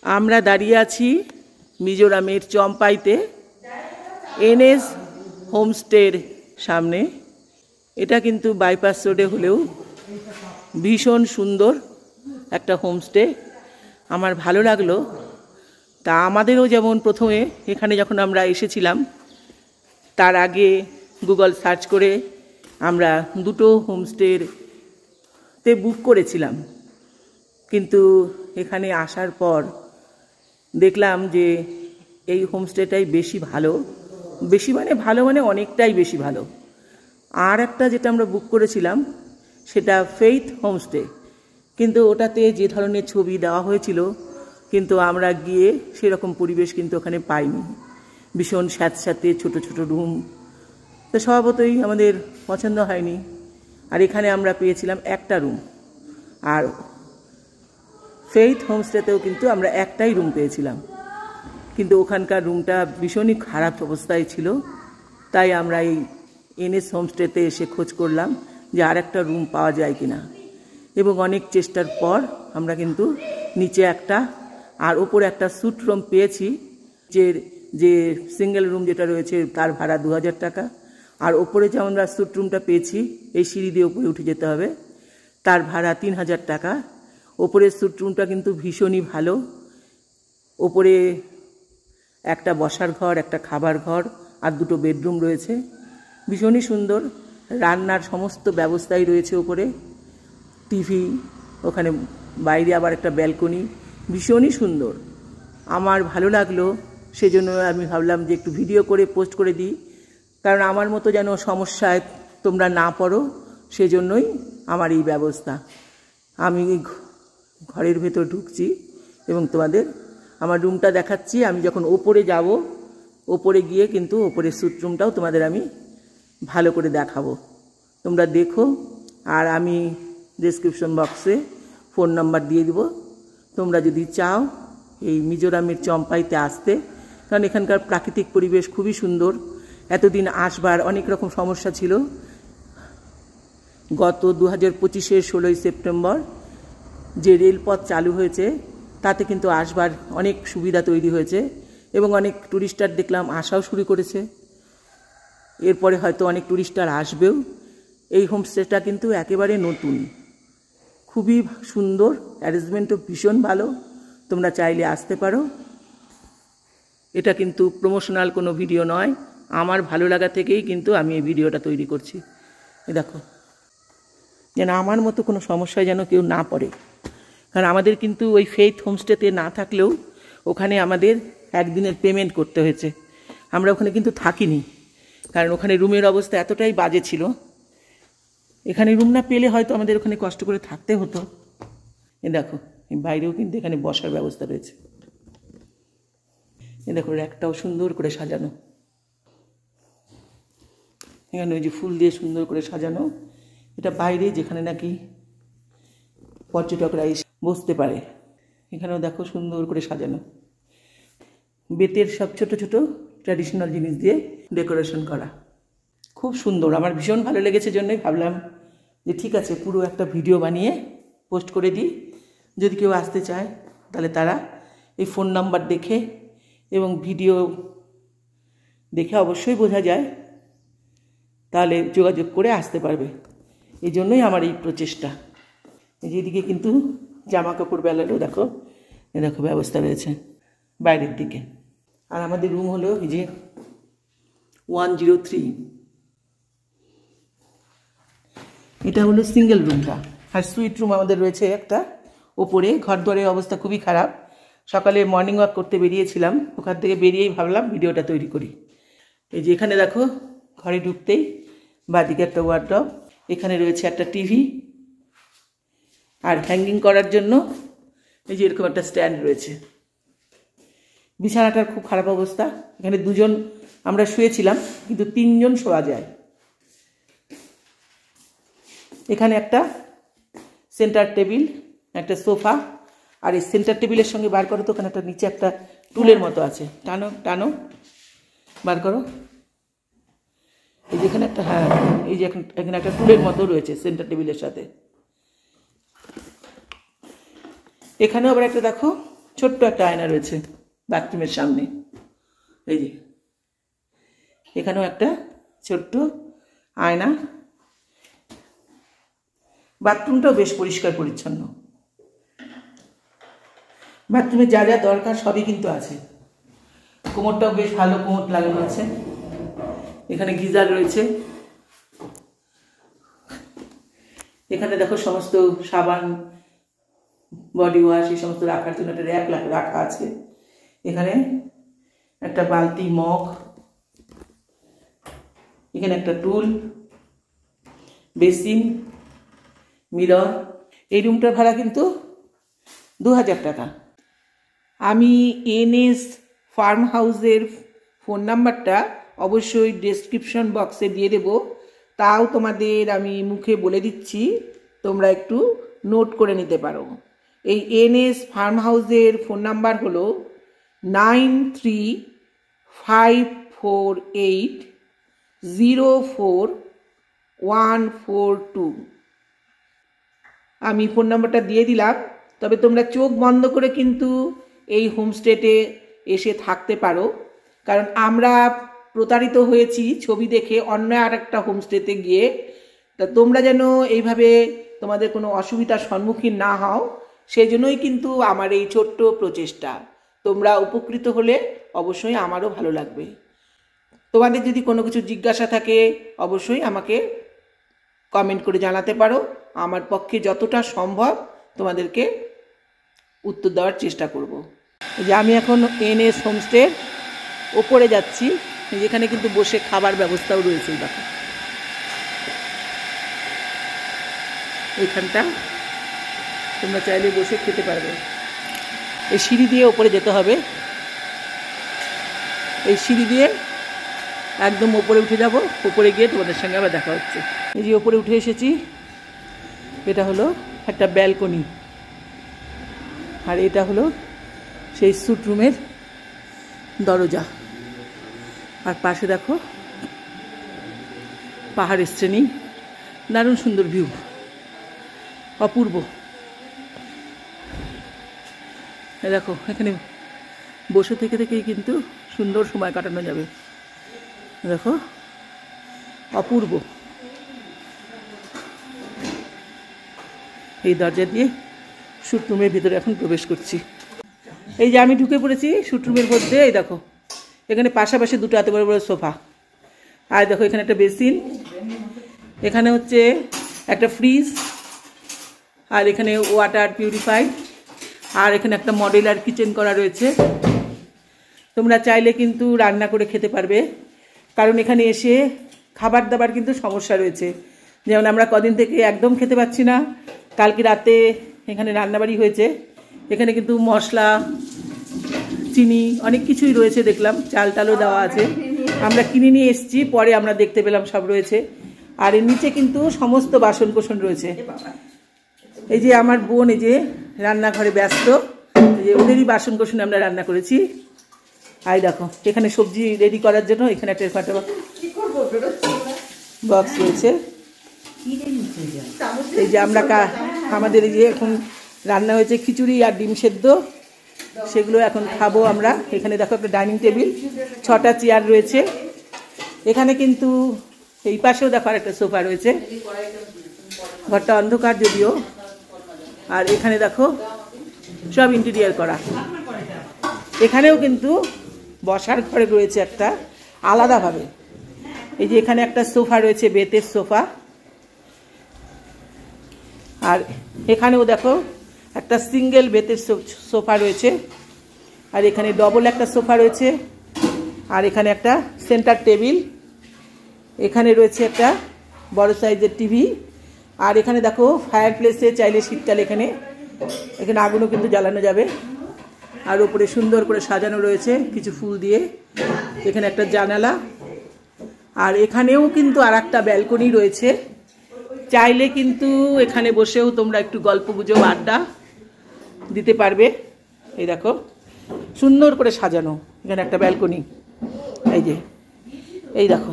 আমরা দাঁড়িয়ে আছি মিজোরামের চম্পাইতে এনএস হোমস্টের সামনে। এটা কিন্তু বাইপাস রোডে হলেও ভীষণ সুন্দর একটা হোমস্টে, আমার ভালো লাগলো। তা আমাদেরও যেমন প্রথমে এখানে যখন আমরা এসেছিলাম তার আগে গুগল সার্চ করে আমরা দুটো হোমস্টেতে বুক করেছিলাম, কিন্তু এখানে আসার পর দেখলাম যে এই হোমস্টেটাই বেশি ভালো, বেশি মানে ভালো মানে অনেকটাই বেশি ভালো। আর একটা যেটা আমরা বুক করেছিলাম সেটা ফেইথ হোমস্টে, কিন্তু ওটাতে যে ধরনের ছবি দেওয়া হয়েছিল কিন্তু আমরা গিয়ে সেরকম পরিবেশ কিন্তু ওখানে পাইনি, ভীষণ স্যাঁতস্যাঁতে ছোটো ছোটো রুম, তো স্বভাবতই আমাদের পছন্দ হয়নি। আর এখানে আমরা পেয়েছিলাম একটা রুম, আর ফেইথ হোমস্টেতেও কিন্তু আমরা একটাই রুম পেয়েছিলাম, কিন্তু ওখানকার রুমটা ভীষণই খারাপ অবস্থায় ছিল। তাই আমরা এই এনএস হোমস্টেতে এসে খোঁজ করলাম যে আর একটা রুম পাওয়া যায় কিনা, এবং অনেক চেষ্টার পর আমরা কিন্তু নিচে একটা আর ওপরে একটা স্যুট রুম পেয়েছি। যে সিঙ্গেল রুম যেটা রয়েছে তার ভাড়া 2000 টাকা, আর ওপরে যে আমরা স্যুট রুমটা পেয়েছি এই সিঁড়ি দিয়ে উপরে উঠে যেতে হবে, তার ভাড়া 3000 টাকা। ওপরের স্যুট রুমটা কিন্তু ভীষণই ভালো, ওপরে একটা বসার ঘর, একটা খাবার ঘর আর দুটো বেডরুম রয়েছে, ভীষণই সুন্দর। রান্নার সমস্ত ব্যবস্থাই রয়েছে ওপরে, টিভি, ওখানে বাইরে আবার একটা ব্যালকনি, ভীষণই সুন্দর। আমার ভালো লাগলো, সেজন্য আমি ভাবলাম যে একটু ভিডিও করে পোস্ট করে দিই, কারণ আমার মতো যেন সমস্যায় তোমরা না পড়ো, সেজন্যই আমার এই ব্যবস্থা। আমি ঘরের ভেতর ঢুকছি এবং তোমাদের আমার রুমটা দেখাচ্ছি। আমি যখন ওপরে যাব, ওপরে গিয়ে কিন্তু ওপরের স্যুট রুমটাও তোমাদের আমি ভালো করে দেখাবো, তোমরা দেখো। আর আমি ডেসক্রিপশন বক্সে ফোন নাম্বার দিয়ে দেবো, তোমরা যদি চাও এই মিজোরামের চম্পাইতে আসতে, কারণ এখানকার প্রাকৃতিক পরিবেশ খুবই সুন্দর। এতদিন আসবার অনেক রকম সমস্যা ছিল, গত 2025-এর 16ই সেপ্টেম্বর যে রেলপথ চালু হয়েছে তাতে কিন্তু আসবার অনেক সুবিধা তৈরি হয়েছে, এবং অনেক টুরিস্টার দেখলাম আসাও শুরু করেছে। এরপরে হয়তো অনেক টুরিস্টার আসবেও। এই হোমস্টেটা কিন্তু একেবারে নতুন, খুবই সুন্দর, অ্যারেঞ্জমেন্টও ভীষণ ভালো, তোমরা চাইলে আসতে পারো। এটা কিন্তু প্রমোশনাল কোনো ভিডিও নয়, আমার ভালো লাগা থেকেই কিন্তু আমি এই ভিডিওটা তৈরি করছি। দেখো, যেন আমার মতো কোনো সমস্যায় যেন কেউ না পড়ে, কারণ আমাদের কিন্তু ওই ফেইথ হোমস্টেতে না থাকলেও ওখানে আমাদের একদিনের পেমেন্ট করতে হয়েছে। আমরা ওখানে কিন্তু থাকিনি, কারণ ওখানে রুমের অবস্থা এতটাই বাজে ছিল। এখানে রুম না পেলে হয়তো আমাদের ওখানে কষ্ট করে থাকতে হতো। এ দেখো, বাইরেও কিন্তু এখানে বসার ব্যবস্থা রয়েছে। এ দেখো, র্যাকটাও সুন্দর করে সাজানো, এখানে ওই যে ফুল দিয়ে সুন্দর করে সাজানো। এটা বাইরে যেখানে নাকি পর্যটকরা এসে বসতে পারে, এখানেও দেখো সুন্দর করে সাজানো, বেতের সব ছোট ছোট ট্র্যাডিশনাল জিনিস দিয়ে ডেকোরেশন করা, খুব সুন্দর। আমার ভীষণ ভালো লেগেছে, জন্যই ভাবলাম যে ঠিক আছে পুরো একটা ভিডিও বানিয়ে পোস্ট করে দিই। যদি কেউ আসতে চায় তাহলে তারা এই ফোন নাম্বার দেখে এবং ভিডিও দেখে অবশ্যই বোঝা যায়, তাহলে যোগাযোগ করে আসতে পারবে। এই জন্যই আমার এই প্রচেষ্টা। যেদিকে কিন্তু জামা কাপড় বেলারও দেখো, এ দেখো ব্যবস্থা রয়েছে বাইরের দিকে। আর আমাদের রুম হলো এই যে 103, এটা হলো সিঙ্গেল রুমটা। আর সুইট রুম আমাদের রয়েছে একটা ওপরে। ঘর দুয়ারের অবস্থা খুবই খারাপ। সকালে মর্নিং ওয়াক করতে বেরিয়েছিলাম, ওখান থেকে বেরিয়েই ভাবলাম ভিডিওটা তৈরি করি। এই যে এখানে দেখো, ঘরে ঢুকতেই বাদিকে একটা ওয়ার্ডরোব, এখানে রয়েছে একটা টিভি, আর হ্যাঙ্গিং করার জন্য এই যে এরকম একটা স্ট্যান্ড রয়েছে। বিছানাটার খুব খারাপ অবস্থা, এখানে দুজন আমরা শুয়েছিলাম কিন্তু 3 জন শোয়া যায়। এখানে একটা সেন্টার টেবিল, একটা সোফা, আর এই সেন্টার টেবিলের সঙ্গে বার করো তো ওখানে একটা নিচে একটা টুলের মতো আছে, টানো টানো বার করো। এই যেখানে একটা, হ্যাঁ এই যে এখানে একটা টুলের মতো রয়েছে সেন্টার টেবিলের সাথে। এখানেও আবার একটা দেখো ছোট্ট একটা আয়না রয়েছে বাথরুমের সামনে। এই যে এখানেও একটা ছোট্ট আয়না। বাথরুমটাও বেশ পরিষ্কার পরিচ্ছন্ন। বাথরুমে যা যা দরকার সবই কিন্তু আছে। কোমরটাও বেশ ভালো কোমর লাগানো আছে। এখানে গিজার রয়েছে। এখানে দেখো সমস্ত সাবান, বডি ওয়াশ এই সমস্ত রাখার জন্য একটা র্যাক রাখা আছে। এখানে একটা বালতি, মগ, এখানে একটা টুল, বেসিন, মিরর। এই রুমটার ভাড়া কিন্তু 2000 টাকা। আমি এনএস ফার্ম হাউসের ফোন নাম্বারটা অবশ্যই ডেসক্রিপশন বক্সে দিয়ে দেব, তাও তোমাদের আমি মুখে বলে দিচ্ছি, তোমরা একটু নোট করে নিতে পারো। এই এনএস ফার্ম হাউসের ফোন নাম্বার হলো 9358044142। আমি ফোন নাম্বারটা দিয়ে দিলাম। তবে তোমরা চোখ বন্ধ করে কিন্তু এই হোমস্টেতে এসে থাকতে পারো, কারণ আমরা প্রতারিত হয়েছি ছবি দেখে অন্য আর একটা হোমস্টেতে গিয়ে। তা তোমরা যেন এইভাবে তোমাদের কোনো অসুবিধার সম্মুখীন না হও, সেই জন্যই কিন্তু আমার এই ছোট্ট প্রচেষ্টা। তোমরা উপকৃত হলে অবশ্যই আমারও ভালো লাগবে। তোমাদের যদি কোনো কিছু জিজ্ঞাসা থাকে অবশ্যই আমাকে কমেন্ট করে জানাতে পারো। আমার পক্ষে যতটা সম্ভব তোমাদেরকে উত্তর দেওয়ার চেষ্টা করব। যে আমি এখন এনএস হোমস্টের ওপরে যাচ্ছি, যেখানে কিন্তু বসে খাবার ব্যবস্থাও রয়েছে। দেখো এইখানটা তোমরা চাইলে বসে খেতে পারবে। এই সিঁড়ি দিয়ে ওপরে যেতে হবে। এই সিঁড়ি দিয়ে একদম ওপরে উঠে যাব। ওপরে গিয়ে তোমাদের সঙ্গে আবার দেখা হচ্ছে। এই যে ওপরে উঠে এসেছি। এটা হলো একটা ব্যালকনি, আর এটা হলো সেই স্যুট রুমের দরজা। আর পাশে দেখো পাহাড়ের শ্রেণী, দারুণ সুন্দর ভিউ, অপূর্ব। দেখো এখানে বসে থেকে থেকেই কিন্তু সুন্দর সময় কাটানো যাবে। দেখো অপূর্ব। এই দরজা দিয়ে স্যুট রুমের ভিতরে এখন প্রবেশ করছি। এই যে আমি ঢুকে পড়েছি স্যুট রুমের মধ্যে। এই দেখো এখানে পাশাপাশি দুটো এত বড় বড় সোফা। আর দেখো এখানে একটা বেসিন, এখানে হচ্ছে একটা ফ্রিজ, আর এখানে ওয়াটার পিউরিফাইড, আর এখানে একটা মডেলার কিচেন করা রয়েছে। তোমরা চাইলে কিন্তু রান্না করে খেতে পারবে, কারণ এখানে এসে খাবার দাবার কিন্তু সমস্যা রয়েছে। যেমন আমরা কদিন থেকে একদম খেতে পাচ্ছি না। কালকে রাতে এখানে রান্নাবাড়ি হয়েছে। এখানে কিন্তু মশলা, চিনি অনেক কিছুই রয়েছে দেখলাম, চাল টালও দেওয়া আছে। আমরা কিনে নিয়ে এসেছি, পরে আমরা দেখতে পেলাম সব রয়েছে। আর এর নিচে কিন্তু সমস্ত বাসন কোসন রয়েছে। এই যে আমার বোন এই যে রান্নাঘরে ব্যস্ত, এই যে ওদেরই বাসন কোসনে আমরা রান্না করেছি। আর দেখো এখানে সবজি রেডি করার জন্য এখানে একটা বক্স রয়েছে। এই যে আমরা আমাদের এই যে এখন রান্না হয়েছে খিচুড়ি আর ডিম সেদ্ধ, সেগুলো এখন খাবো আমরা। এখানে দেখো একটা ডাইনিং টেবিল, 6টা চেয়ার রয়েছে। এখানে কিন্তু এই পাশেও দেখো আর একটা সোফা রয়েছে। ঘরটা অন্ধকার যদিও। আর এখানে দেখো সব ইন্টেরিয়ার করা। এখানেও কিন্তু বসার ঘরে রয়েছে একটা আলাদাভাবে। এই যে এখানে একটা সোফা রয়েছে, বেতের সোফা। আর এখানেও দেখো একটা সিঙ্গেল বেতের সোফা রয়েছে। আর এখানে ডবল একটা সোফা রয়েছে। আর এখানে একটা সেন্টার টেবিল। এখানে রয়েছে একটা বড় সাইজের টিভি। আর এখানে দেখো ফায়ার প্লেসে চাইলে শীতকালে এখানে আগুনও কিন্তু জ্বালানো যাবে। আর উপরে সুন্দর করে সাজানো রয়েছে কিছু ফুল দিয়ে। এখানে একটা জানালা। আর এখানেও কিন্তু আর একটা ব্যালকনি রয়েছে। চাইলে কিন্তু এখানে বসেও তোমরা একটু গল্প গুজব আড্ডা দিতে পারবে। এই দেখো সুন্দর করে সাজানো এখানে একটা ব্যালকনি। এই দেখো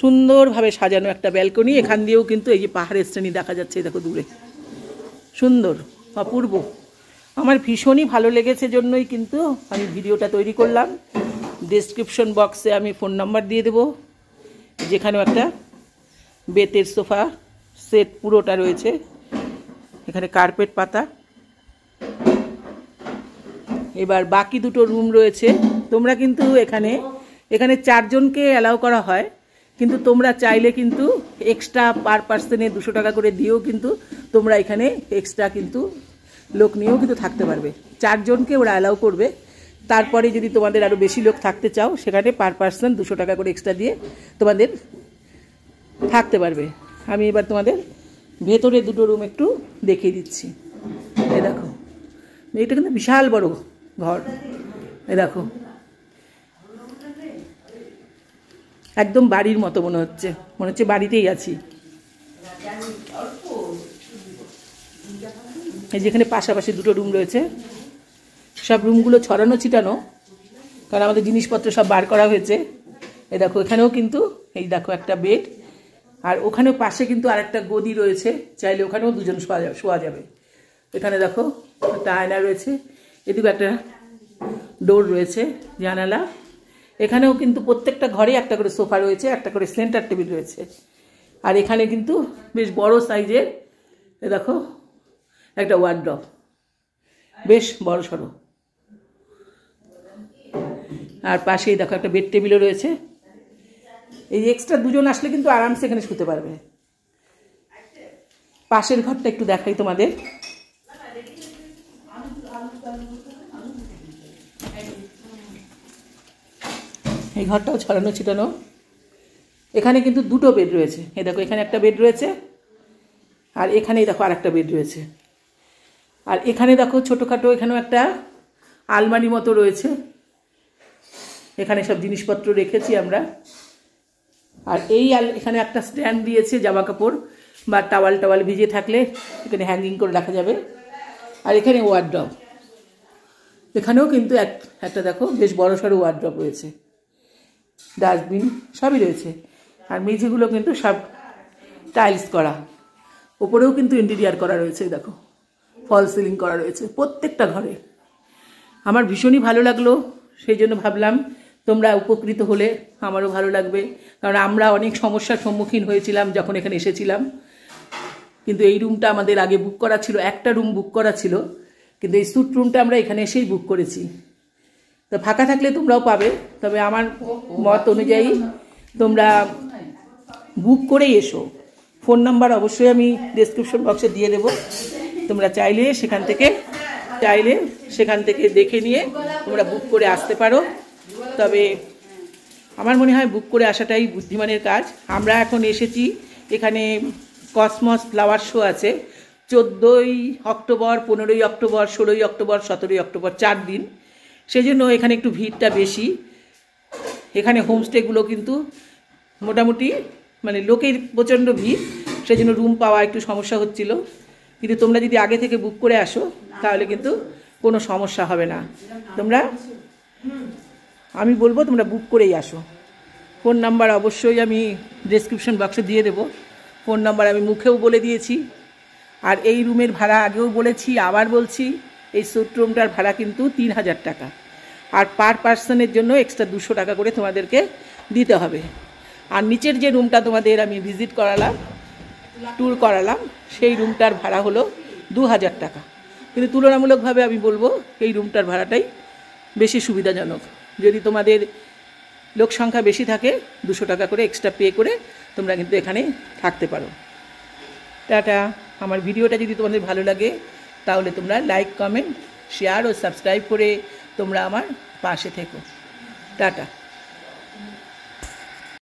সুন্দরভাবে সাজানো একটা ব্যালকনি। এখান দিয়েও কিন্তু এই যে পাহাড়ের শ্রেণী দেখা যাচ্ছে, দেখো দূরে সুন্দর অপূর্ব। আমার ভীষণই ভালো লেগেছে জন্যই কিন্তু আমি ভিডিওটা তৈরি করলাম। ডেসক্রিপশন বক্সে আমি ফোন নাম্বার দিয়ে দেবো, যেখানেও একটা বেতের সোফা সেট পুরোটা রয়েছে। এখানে কার্পেট পাতা। এবার বাকি দুটো রুম রয়েছে। তোমরা কিন্তু এখানে 4 জনকে অ্যালাউ করা হয়, কিন্তু তোমরা চাইলে কিন্তু এক্সট্রা পার পার্সনে 200 টাকা করে দিয়েও কিন্তু তোমরা এখানে এক্সট্রা কিন্তু লোক নিয়েও কিন্তু থাকতে পারবে। 4 জনকে ওরা অ্যালাউ করবে। তারপরে যদি তোমাদের আরও বেশি লোক থাকতে চাও, সেখানে পার পার্সন 200 টাকা করে এক্সট্রা দিয়ে তোমাদের থাকতে পারবে। আমি এবার তোমাদের ভেতরে দুটো রুম একটু দেখিয়ে দিচ্ছি। এই দেখো, এটা কিন্তু বিশাল বড় ঘর। এই দেখো, একদম বাড়ির মতো মনে হচ্ছে বাড়িতেই আছি। এই যেখানে পাশাপাশি দুটো রুম রয়েছে, সব রুমগুলো ছড়ানো ছিটানো, কারণ আমাদের জিনিসপত্র সব বার করা হয়েছে। এই দেখো, এখানেও কিন্তু এই দেখো একটা বেড, আর ওখানেও পাশে কিন্তু আরেকটা গদি রয়েছে, চাইলে ওখানেও দুজন শোয়া যাবে। এখানে দেখো একটা আয়না রয়েছে, এদিকে একটা ডোর রয়েছে, জানালা। এখানেও কিন্তু প্রত্যেকটা ঘরে একটা করে সোফা রয়েছে, একটা করে সেন্টার টেবিল রয়েছে। আর এখানে কিন্তু বেশ বড় সাইজের দেখো একটা ওয়ার্ডরোব, বেশ বড় সড়ো। আর পাশেই দেখো একটা বেড টেবিলও রয়েছে। এই এক্সট্রা 2 জন আসলে কিন্তু আরামসে এখানে শুতে পারবে। পাশের ঘরটা একটু দেখাই তোমাদের। এই ঘরটাও ছড়ানো ছিটানো। এখানে কিন্তু 2টো বেড রয়েছে। এই দেখো, এখানে একটা বেড রয়েছে, আর এখানেই দেখো আরেকটা বেড রয়েছে। আর এখানে দেখো ছোটোখাটো এখানেও একটা আলমারি মতো রয়েছে, এখানে সব জিনিসপত্র রেখেছি আমরা। আর এখানে একটা স্ট্যান্ড দিয়েছে, জামা কাপড় বা টাওয়াল ভিজে থাকলে এখানে হ্যাঙ্গিং করে রাখা যাবে। আর এখানে ওয়ার্ডরোব, এখানেও কিন্তু একটা দেখো বেশ বড় সড়ো ওয়ার্ডরোব রয়েছে, ডাস্টবিন সবই রয়েছে। আর মেঝেগুলো কিন্তু সব টাইলস করা, ওপরেও কিন্তু ইন্টেরিয়ার করা রয়েছে। দেখো, ফল সিলিং করা রয়েছে প্রত্যেকটা ঘরে। আমার ভীষণই ভালো লাগলো, সেই জন্য ভাবলাম তোমরা উপকৃত হলে আমারও ভালো লাগবে। কারণ আমরা অনেক সমস্যার সম্মুখীন হয়েছিলাম যখন এখানে এসেছিলাম। কিন্তু এই রুমটা আমাদের আগে বুক করা ছিল, একটা রুম বুক করা ছিল, কিন্তু এই স্যুট রুমটা আমরা এখানে এসেই বুক করেছি। তো ফাঁকা থাকলে তোমরাও পাবে, তবে আমার মত অনুযায়ী তোমরা বুক করেই এসো। ফোন নাম্বার অবশ্যই আমি ডেসক্রিপশন বক্সে দিয়ে দেবো। তোমরা চাইলে সেখান থেকে দেখে নিয়ে তোমরা বুক করে আসতে পারো। তবে আমার মনে হয় বুক করে আসাটাই বুদ্ধিমানের কাজ। আমরা এখন এসেছি, এখানে কসমস ফ্লাওয়ার শো আছে 14ই অক্টোবর, 15ই অক্টোবর, 16ই অক্টোবর, 17ই অক্টোবর, 4 দিন। সেই জন্য এখানে একটু ভিড়টা বেশি। এখানে হোমস্টেগুলো কিন্তু মোটামুটি মানে লোকের প্রচণ্ড ভিড়, সেই জন্য রুম পাওয়া একটু সমস্যা হচ্ছিল। কিন্তু তোমরা যদি আগে থেকে বুক করে আসো তাহলে কিন্তু কোনো সমস্যা হবে না। আমি বলবো তোমরা বুক করেই আসো। ফোন নাম্বার অবশ্যই আমি ডেসক্রিপশন বক্সে দিয়ে দেবো। ফোন নাম্বার আমি মুখেও বলে দিয়েছি। আর এই রুমের ভাড়া আগেও বলেছি, আবার বলছি, এই স্যুট রুমটার ভাড়া কিন্তু 3000 টাকা। আর পার পার্সনের জন্য এক্সট্রা 200 টাকা করে তোমাদেরকে দিতে হবে। আর নিচের যে রুমটা তোমাদের আমি ভিজিট করালাম, ট্যুর করালাম, সেই রুমটার ভাড়া হলো 2000 টাকা। কিন্তু তুলনামূলকভাবে আমি বলবো এই রুমটার ভাড়াটাই বেশি সুবিধাজনক। যদি তোমাদের লোক সংখ্যা বেশি থাকে, 200 টাকা করে এক্সট্রা পে করে তোমরা কিন্তু এখানে থাকতে পারো। টাটা। আমার ভিডিওটা যদি তোমাদের ভালো লাগে তাহলে তোমরা লাইক, কমেন্ট, শেয়ার ও সাবস্ক্রাইব করে তোমরা আমার পাশে থেকো। টাটা।